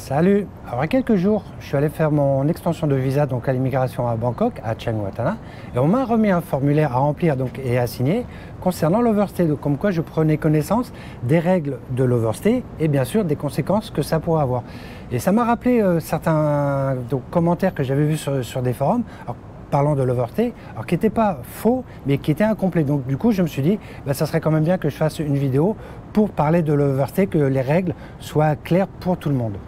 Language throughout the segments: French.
Salut. Alors, il y a quelques jours, je suis allé faire mon extension de visa donc à l'immigration à Bangkok, à Chiang Mai, et on m'a remis un formulaire à remplir donc, et à signer concernant l'overstay. Donc, comme quoi je prenais connaissance des règles de l'overstay et bien sûr des conséquences que ça pourrait avoir. Et ça m'a rappelé certains commentaires que j'avais vus sur des forums. Alors, parlant de l'overstay, alors qui n'était pas faux, mais qui était incomplet. Donc du coup, je me suis dit, ça serait quand même bien que je fasse une vidéo pour parler de l'overstay, que les règles soient claires pour tout le monde.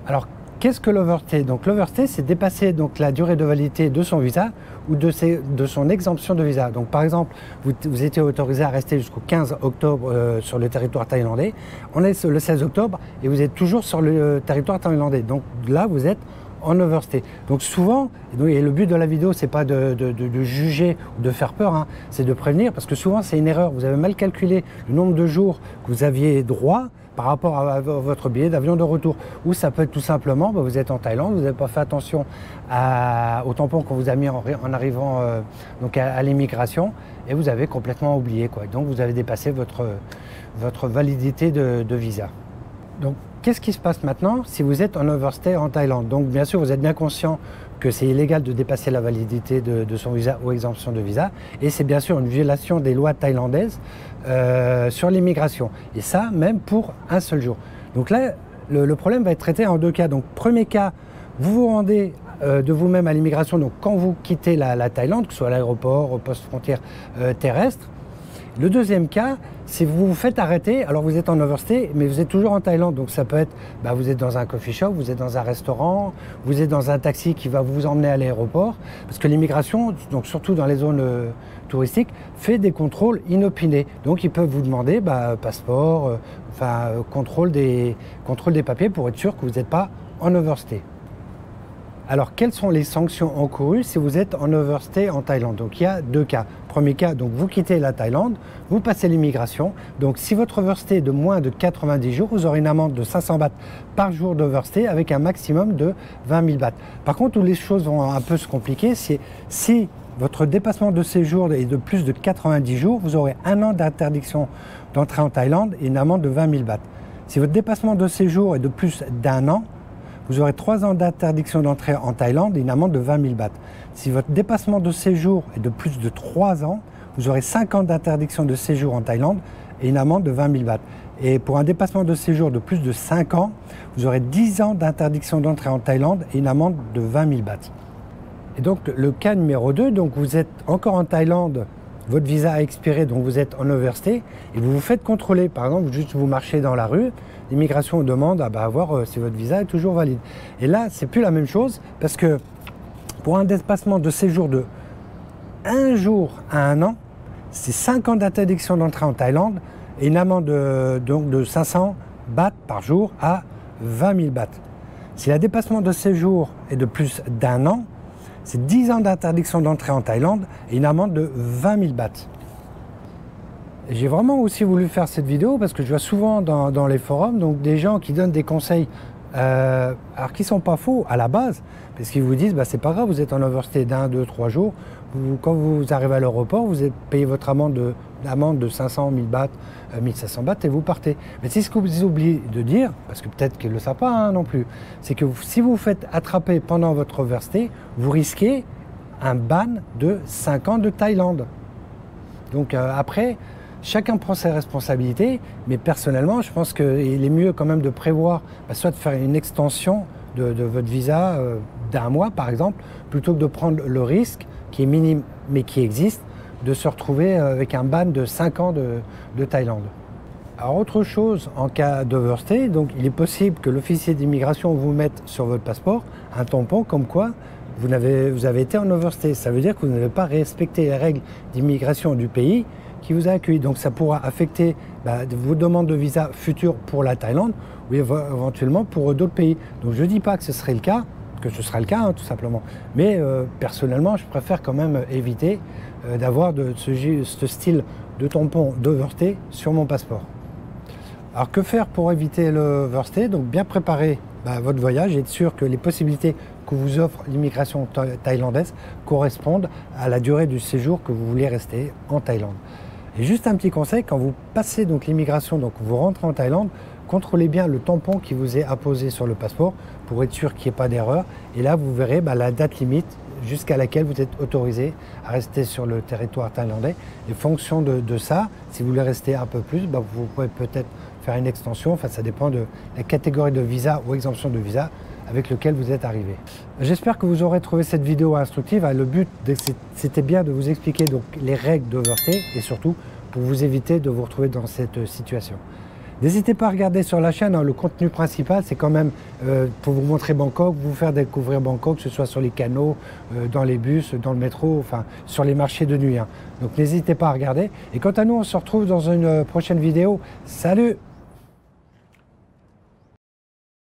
Alors, qu'est-ce que l'overstay? Donc l'overstay, c'est dépasser donc, la durée de validité de son visa ou de son exemption de visa. Donc par exemple, vous étiez autorisé à rester jusqu'au 15 octobre sur le territoire thaïlandais. On est le 16 octobre et vous êtes toujours sur le territoire thaïlandais. Donc là, vous êtes en overstay. Donc souvent, et le but de la vidéo, c'est pas de juger ou de faire peur, hein, c'est de prévenir, parce que souvent c'est une erreur. Vous avez mal calculé le nombre de jours que vous aviez droit par rapport à votre billet d'avion de retour. Ou ça peut être tout simplement, vous êtes en Thaïlande, vous n'avez pas fait attention au tampon qu'on vous a mis en arrivant donc à l'immigration, et vous avez complètement oublié, quoi. Donc vous avez dépassé votre validité de visa. Donc, qu'est-ce qui se passe maintenant si vous êtes en overstay en Thaïlande? Donc, bien sûr, vous êtes bien conscient que c'est illégal de dépasser la validité de son visa ou exemption de visa. Et c'est bien sûr une violation des lois thaïlandaises sur l'immigration. Et ça, même pour un seul jour. Donc là, le problème va être traité en deux cas. Donc, premier cas, vous vous rendez de vous-même à l'immigration, donc quand vous quittez la Thaïlande, que ce soit à l'aéroport, au poste frontière terrestre. Le deuxième cas, c'est vous vous faites arrêter, alors vous êtes en overstay, mais vous êtes toujours en Thaïlande. Donc ça peut être, vous êtes dans un coffee shop, vous êtes dans un restaurant, vous êtes dans un taxi qui va vous emmener à l'aéroport. Parce que l'immigration, donc surtout dans les zones touristiques, fait des contrôles inopinés. Donc ils peuvent vous demander passeport, contrôle des papiers pour être sûr que vous n'êtes pas en overstay. Alors, quelles sont les sanctions encourues si vous êtes en overstay en Thaïlande? Donc, il y a deux cas. Premier cas, donc vous quittez la Thaïlande, vous passez l'immigration. Donc, si votre overstay est de moins de 90 jours, vous aurez une amende de 500 bahts par jour d'overstay avec un maximum de 20 000 bahts. Par contre, où les choses vont un peu se compliquer, c'est si votre dépassement de séjour est de plus de 90 jours, vous aurez un an d'interdiction d'entrer en Thaïlande et une amende de 20 000 bahts. Si votre dépassement de séjour est de plus d'un an, vous aurez 3 ans d'interdiction d'entrée en Thaïlande et une amende de 20 000 bahts. Si votre dépassement de séjour est de plus de 3 ans, vous aurez 5 ans d'interdiction de séjour en Thaïlande et une amende de 20 000 bahts. Et pour un dépassement de séjour de plus de 5 ans, vous aurez 10 ans d'interdiction d'entrée en Thaïlande et une amende de 20 000 bahts. Et donc le cas numéro 2, donc vous êtes encore en Thaïlande, votre visa a expiré, donc vous êtes en overstay et vous vous faites contrôler. Par exemple, juste vous marchez dans la rue, l'immigration demande à voir si votre visa est toujours valide. Et là, c'est plus la même chose parce que pour un dépassement de séjour de 1 jour à 1 an, c'est 5 ans d'interdiction d'entrée en Thaïlande et une amende de 500 bahts par jour à 20 000 bahts. Si le dépassement de séjour est de plus d'1 an, c'est 10 ans d'interdiction d'entrée en Thaïlande et une amende de 20 000 bahts. J'ai vraiment aussi voulu faire cette vidéo parce que je vois souvent dans les forums donc des gens qui donnent des conseils alors qui ne sont pas faux à la base, parce qu'ils vous disent c'est pas grave, vous êtes en overstay d'1, 2, 3 jours, quand vous arrivez à l'aéroport, vous payez votre amende de 500, 1000 bahts, 1500 bahts et vous partez. Mais c'est ce que vous oubliez de dire, parce que peut-être qu'ils ne le savent pas non plus, c'est que si vous vous faites attraper pendant votre overstay, vous risquez un ban de 5 ans de Thaïlande. Donc après, chacun prend ses responsabilités, mais personnellement, je pense qu'il est mieux quand même de prévoir, soit de faire une extension de votre visa d'1 mois, par exemple, plutôt que de prendre le risque, qui est minime, mais qui existe, de se retrouver avec un ban de 5 ans de Thaïlande. Alors, autre chose, en cas d'overstay, donc il est possible que l'officier d'immigration vous mette sur votre passeport un tampon comme quoi vous avez été en overstay. Ça veut dire que vous n'avez pas respecté les règles d'immigration du pays qui vous a accueilli. Donc ça pourra affecter vos demandes de visa futures pour la Thaïlande ou éventuellement pour d'autres pays. Donc je ne dis pas que ce serait le cas, tout simplement. Mais personnellement, je préfère quand même éviter d'avoir ce style de tampon d'overstay sur mon passeport. Alors que faire pour éviter l'overstay? Donc bien préparer votre voyage et être sûr que les possibilités que vous offre l'immigration thaïlandaise correspondent à la durée du séjour que vous voulez rester en Thaïlande. Et juste un petit conseil, quand vous passez donc l'immigration, donc vous rentrez en Thaïlande, contrôlez bien le tampon qui vous est apposé sur le passeport pour être sûr qu'il n'y ait pas d'erreur. Et là, vous verrez la date limite jusqu'à laquelle vous êtes autorisé à rester sur le territoire thaïlandais. Et fonction de ça, si vous voulez rester un peu plus, vous pouvez peut-être faire une extension. Enfin, ça dépend de la catégorie de visa ou exemption de visa avec lequel vous êtes arrivé. J'espère que vous aurez trouvé cette vidéo instructive. Le but, c'était bien de vous expliquer donc les règles d'overstay et surtout pour vous éviter de vous retrouver dans cette situation. N'hésitez pas à regarder sur la chaîne, le contenu principal, c'est quand même pour vous montrer Bangkok, vous faire découvrir Bangkok, que ce soit sur les canaux, dans les bus, dans le métro, enfin sur les marchés de nuit. Donc n'hésitez pas à regarder. Et quant à nous, on se retrouve dans une prochaine vidéo. Salut!